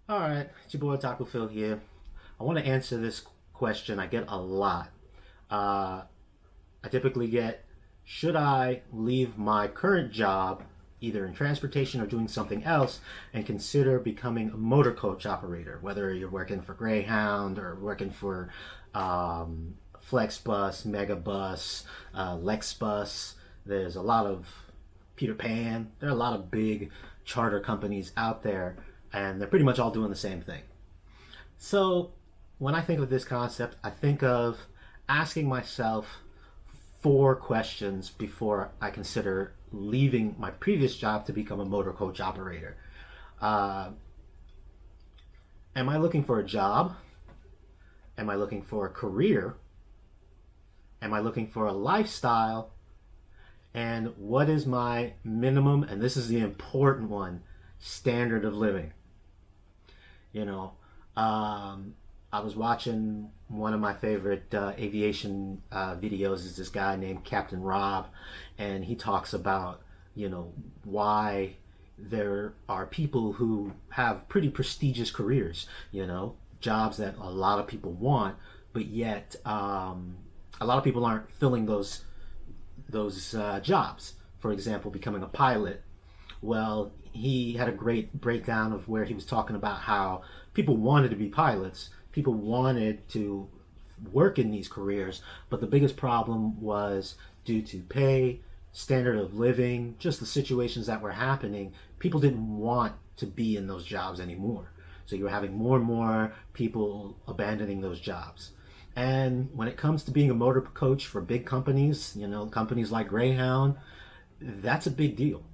All right, it's your boy Taco Phil here. I want to answer this question I get a lot. Uh, I typically get, should I leave my current job, either in transportation or doing something else, and consider becoming a motor coach operator, whether you're working for Greyhound or working for Flexbus, Megabus, Lexbus. There's a lot of Peter Pan. There are a lot of big charter companies out there, and they're pretty much all doing the same thing. So when I think of this concept, I think of asking myself four questions before I consider leaving my previous job to become a motor coach operator. Uh, am I looking for a job? Am I looking for a career? Am I looking for a lifestyle? And what is my minimum, and this is the important one, standard of living? You know, I was watching one of my favorite aviation videos is this guy named Captain Rob, and he talks about, why there are people who have pretty prestigious careers, jobs that a lot of people want, but yet a lot of people aren't filling those jobs. For example, becoming a pilot. Well, he had a great breakdown of where he was talking about how people wanted to be pilots, people wanted to work in these careers, but the biggest problem was due to pay, standard of living, just the situations that were happening. People didn't want to be in those jobs anymore. So you were having more and more people abandoning those jobs. And when it comes to being a motor coach for big companies, companies like Greyhound, that's a big deal.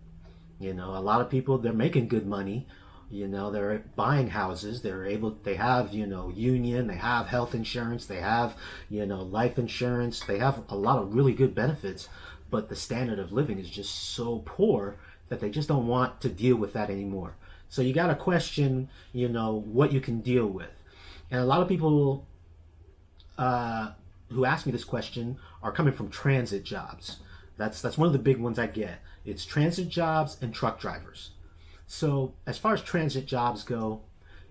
A lot of people, they're making good money. They're buying houses. They have, union, they have health insurance, they have, life insurance. They have a lot of really good benefits, but the standard of living is just so poor that they just don't want to deal with that anymore. So you got to question, what you can deal with. And a lot of people who ask me this question are coming from transit jobs. That's one of the big ones I get. It's transit jobs and truck drivers. So as far as transit jobs go,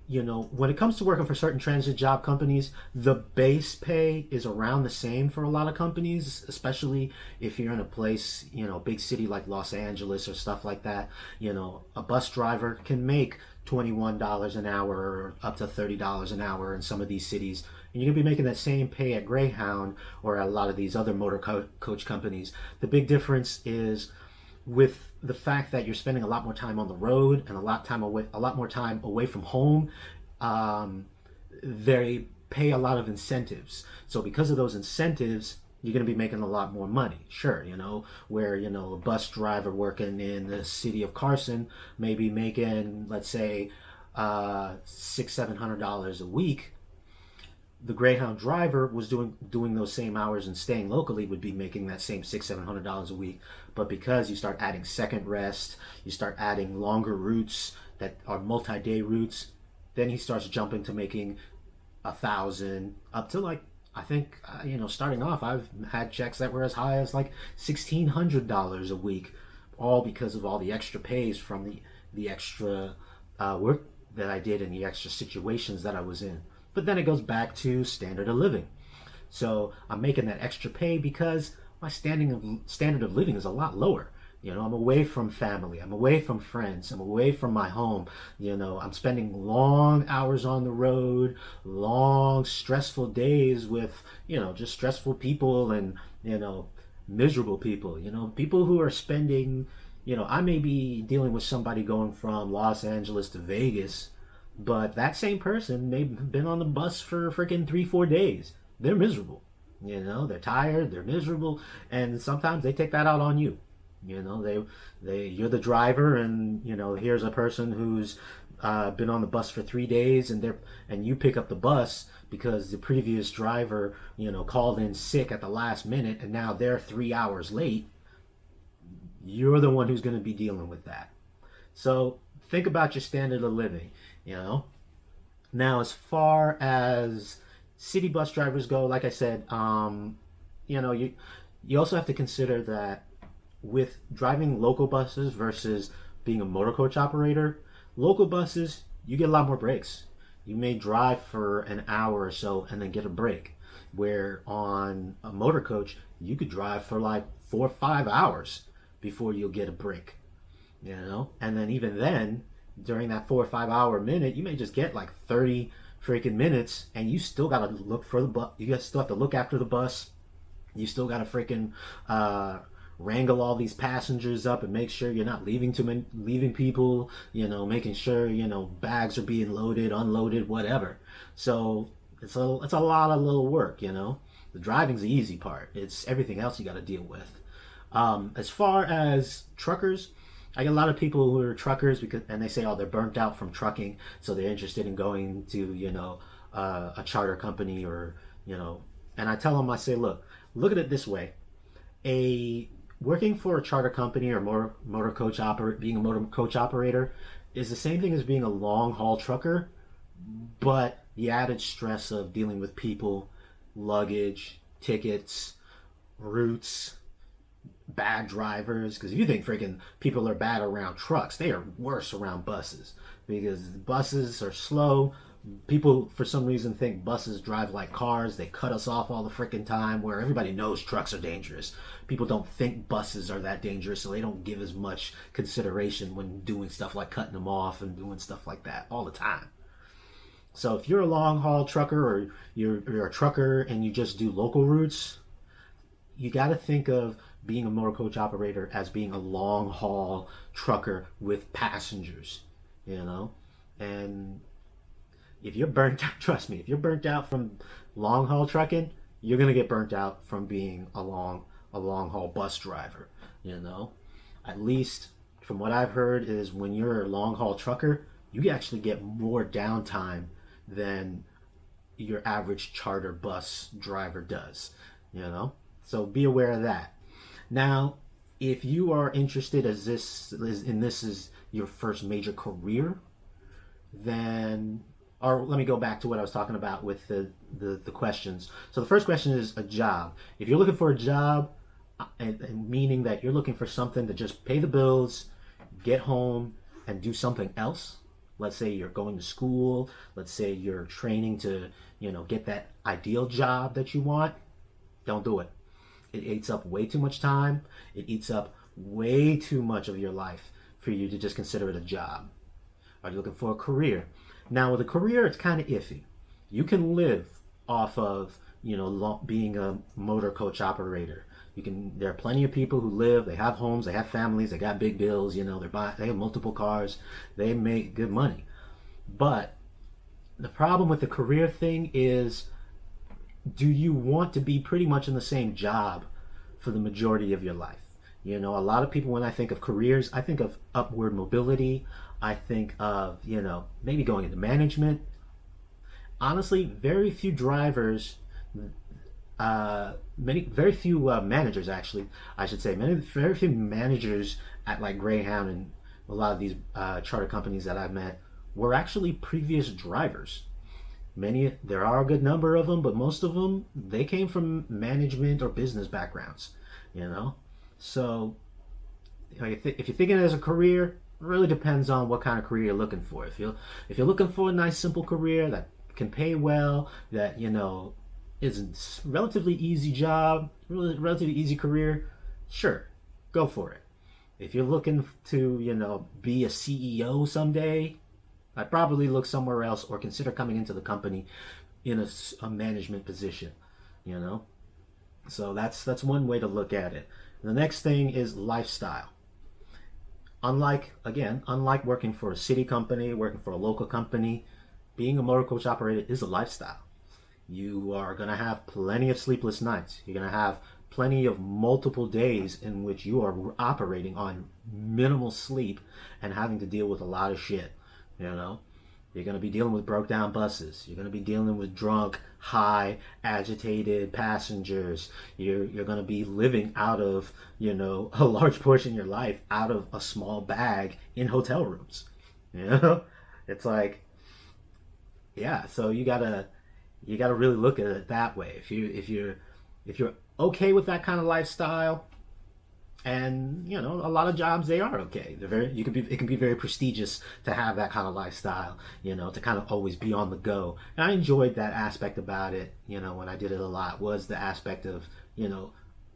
when it comes to working for certain transit job companies, the base pay is around the same for a lot of companies, especially if you're in a place, big city like Los Angeles or stuff like that. A bus driver can make $21 an hour or up to $30 an hour in some of these cities. And you're going to be making that same pay at Greyhound or at a lot of these other motor coach companies. The big difference is with the fact that you're spending a lot more time on the road and a lot more time away from home. They pay a lot of incentives. So because of those incentives, you're going to be making a lot more money. Sure, where, a bus driver working in the city of Carson may be making, let's say, $600-700 a week. The Greyhound driver was doing those same hours and staying locally would be making that same $600-700 a week. But because you start adding second rest, you start adding longer routes that are multi-day routes, then he starts jumping to making 1,000 up to, like, I think starting off I've had checks that were as high as like $1,600 a week, all because of all the extra pays from the extra work that I did and the extra situations that I was in. But then it goes back to standard of living. So I'm making that extra pay because my standard of living is a lot lower. I'm away from family, I'm away from friends, I'm away from my home. I'm spending long hours on the road, long stressful days with, just stressful people and, miserable people. People who are spending, I may be dealing with somebody going from Los Angeles to Vegas, but that same person may have been on the bus for freaking 3-4 days. They're miserable. They're tired, they're miserable, and sometimes they take that out on you. You're the driver, and here's a person who's been on the bus for 3 days, and you pick up the bus because the previous driver called in sick at the last minute, and now they're 3 hours late. You're the one who's going to be dealing with that. So think about your standard of living. Now, as far as city bus drivers go, like I said, you also have to consider that with driving local buses versus being a motor coach operator, local buses, you get a lot more breaks. You may drive for an hour or so and then get a break. Where on a motor coach, you could drive for like 4 or 5 hours before you'll get a break. And then even then, during that 4 or 5 hour minute, you may just get like 30 freaking minutes, and you still gotta look for the bus. You still have to look after the bus. You still gotta freaking wrangle all these passengers up and make sure you're not leaving people. Making sure bags are being loaded, unloaded, whatever. So it's a lot of little work. The driving's the easy part. It's everything else you got to deal with. As far as truckers, I get a lot of people who are truckers and they say, oh, they're burnt out from trucking, so they're interested in going to a charter company and I tell them, I say, look at it this way: working for a charter company or being a motor coach operator is the same thing as being a long haul trucker, but the added stress of dealing with people, luggage, tickets, routes, bad drivers. Because if you think freaking people are bad around trucks, they are worse around buses, because buses are slow. People for some reason think buses drive like cars. They cut us off all the freaking time, where everybody knows trucks are dangerous. People don't think buses are that dangerous, so they don't give as much consideration when doing stuff like cutting them off and doing stuff like that all the time. So if you're a long haul trucker, or you're a trucker and you just do local routes, you got to think of being a motor coach operator as being a long haul trucker with passengers, and if you're burnt out, trust me, if you're burnt out from long haul trucking, you're going to get burnt out from being a long haul bus driver. At least from what I've heard is when you're a long haul trucker, you actually get more downtime than your average charter bus driver does. So be aware of that. Now, if you are interested this is your first major career, then, or let me go back to what I was talking about with the questions. So the first question is a job. If you're looking for a job, and meaning that you're looking for something to just pay the bills, get home, and do something else. Let's say you're going to school. Let's say you're training to, get that ideal job that you want. Don't do it. It eats up way too much time. It eats up way too much of your life for you to just consider it a job. Are you looking for a career? Now, with a career, it's kind of iffy. You can live off of, being a motor coach operator. There are plenty of people who live, they have homes, they have families, they got big bills, they have multiple cars, they make good money. But the problem with the career thing is, do you want to be pretty much in the same job for the majority of your life? A lot of people, when I think of careers, I think of upward mobility. I think of, maybe going into management. Honestly, very few drivers, very few managers, actually, I should say, very few managers at like Greyhound and a lot of these charter companies that I've met were actually previous drivers. There are a good number of them, but most of them, they came from management or business backgrounds, So if you're thinking as a career, it really depends on what kind of career you're looking for. If you're looking for a nice simple career that can pay well, that is a relatively easy job, relatively easy career, sure, go for it. If you're looking to be a CEO someday, I'd probably look somewhere else or consider coming into the company in a management position. So that's one way to look at it. The next thing is lifestyle. Unlike working for a city company, working for a local company, being a motor coach operator is a lifestyle. You are going to have plenty of sleepless nights. You're going to have plenty of multiple days in which you are operating on minimal sleep and having to deal with a lot of shit. You're going to be dealing with broke down buses. You're going to be dealing with drunk, high, agitated passengers. You're going to be living out of, a large portion of your life out of a small bag in hotel rooms. It's like, yeah, so you gotta really look at it that way. If you're okay with that kind of lifestyle, And a lot of jobs, they are okay. They're very, you can be, it can be very prestigious to have that kind of lifestyle, to kind of always be on the go. And I enjoyed that aspect about it, when I did it a lot, was the aspect of,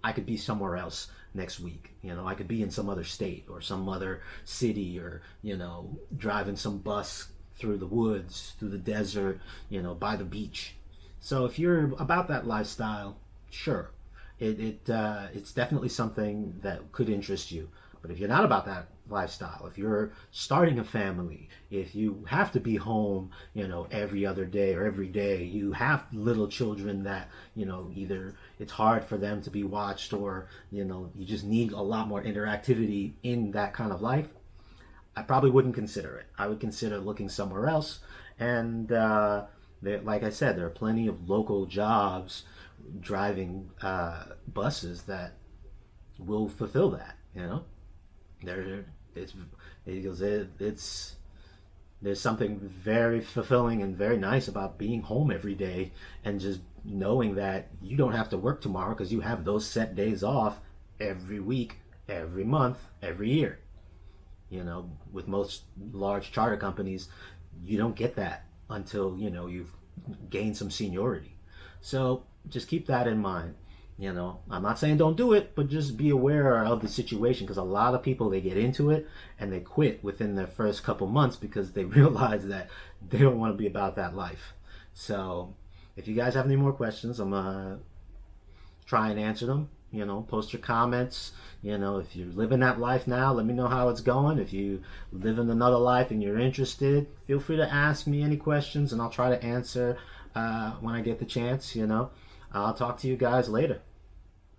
I could be somewhere else next week. I could be in some other state or some other city, or driving some bus through the woods, through the desert, by the beach. So if you're about that lifestyle, sure, it's definitely something that could interest you. But if you're not about that lifestyle, if you're starting a family, if you have to be home, every other day or every day, you have little children that, either it's hard for them to be watched, or, you just need a lot more interactivity in that kind of life, I probably wouldn't consider it. I would consider looking somewhere else. And like I said, there are plenty of local jobs driving buses that will fulfill that. There, it's it's there's something very fulfilling and very nice about being home every day, and just knowing that you don't have to work tomorrow because you have those set days off every week, every month, every year. With most large charter companies, you don't get that until you've gained some seniority. So just keep that in mind. I'm not saying don't do it, but just be aware of the situation, because a lot of people, they get into it and they quit within their first couple months because they realize that they don't want to be about that life. So if you guys have any more questions, I'm gonna try and answer them. Post your comments. If you're living that life now, let me know how it's going. If you live in another life and you're interested, feel free to ask me any questions, and I'll try to answer when I get the chance. I'll talk to you guys later.